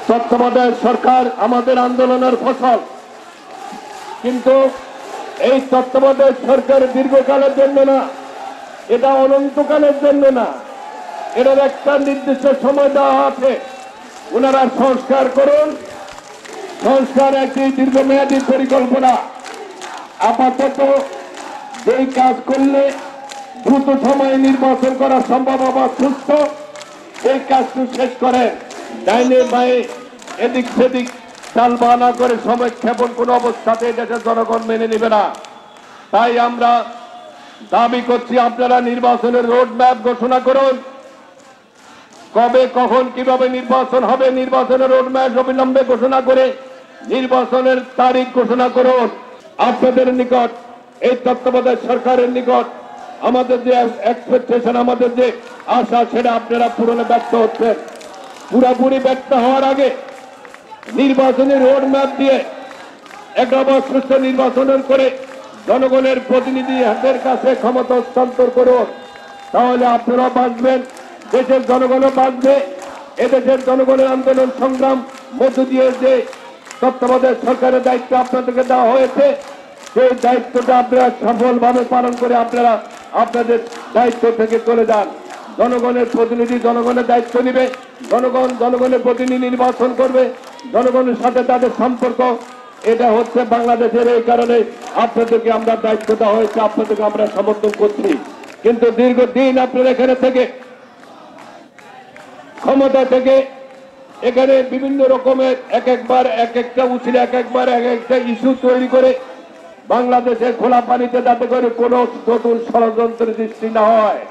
তত্ত্বাবধায়ক সরকার আমাদের আন্দোলনের ফসল, কিন্তু এই তত্ত্বাবধায়ক সরকার দীর্ঘকালের জন্য না, এটা অনন্তকালের জন্য না, এটার একটা নির্দিষ্ট সময় দেওয়া আছে। ওনারা সংস্কার করুন, সংস্কার একটি দীর্ঘমেয়াদী পরিকল্পনা। আপাতত যেই কাজ করলে দ্রুত সময়ে নির্বাচন করা সম্ভব বা সুস্থ, এই কাজটি শেষ করেন। ডাইনে বায়ে এদিক সেদিক টালবাহানা করে সময় ক্ষেপণ কোন অবস্থাতে দেশের জনগণ মেনে নেবে না। তাই আমরা দাবি করছি, আপনারা নির্বাচনের রোড ম্যাপ ঘোষণা করুন। কবে কখন কিভাবে নির্বাচন হবে, নির্বাচনের রোড ম্যাপ অবিলম্বে ঘোষণা করে নির্বাচনের তারিখ ঘোষণা করুন। আপনাদের নিকট, এই তত্ত্বাবধায়ক সরকারের নিকট আমাদের যে এক্সপেকটেশন, আমাদের যে আশা, সেটা আপনারা পূরণে ব্যর্থ হচ্ছেন। পুরাপুরি ব্যর্থ হওয়ার আগে নির্বাচনের রোড ম্যাপ দিয়ে একটা সুস্থ নির্বাচনের করে জনগণের প্রতিনিধি হাতের কাছে ক্ষমতা হস্তান্তর করুন। তাহলে আপনারা বাঁচবেন, দেশের জনগণও বাঁচবে। এদেশের জনগণের আন্দোলন সংগ্রাম মধ্য দিয়ে যে তত্ত্বাবধায়ক সরকারের দায়িত্ব আপনাদেরকে দেওয়া হয়েছে, সেই দায়িত্বটা আপনারা সফলভাবে পালন করে আপনারা আপনাদের দায়িত্ব থেকে চলে যান। জনগণের প্রতিনিধি জনগণের দায়িত্ব নিবে, জনগণ জনগণের প্রতিনিধি নির্বাচন করবে, জনগণের সাথে তাদের সম্পর্ক, এটা হচ্ছে বাংলাদেশের। এই কারণে আপনাদেরকে আমরা দায়িত্ব দেওয়া হয়েছে, আপনাদেরকে আমরা সমর্থন করছি। কিন্তু দীর্ঘদিন আপনারা এখানে থেকে, ক্ষমতা থেকে, এখানে বিভিন্ন রকমের এক একটা উচিত এক একটা ইস্যু তৈরি করে বাংলাদেশের খোলা পানিতে যাতে করে কোনো নতুন ষড়যন্ত্রের সৃষ্টি না হয়।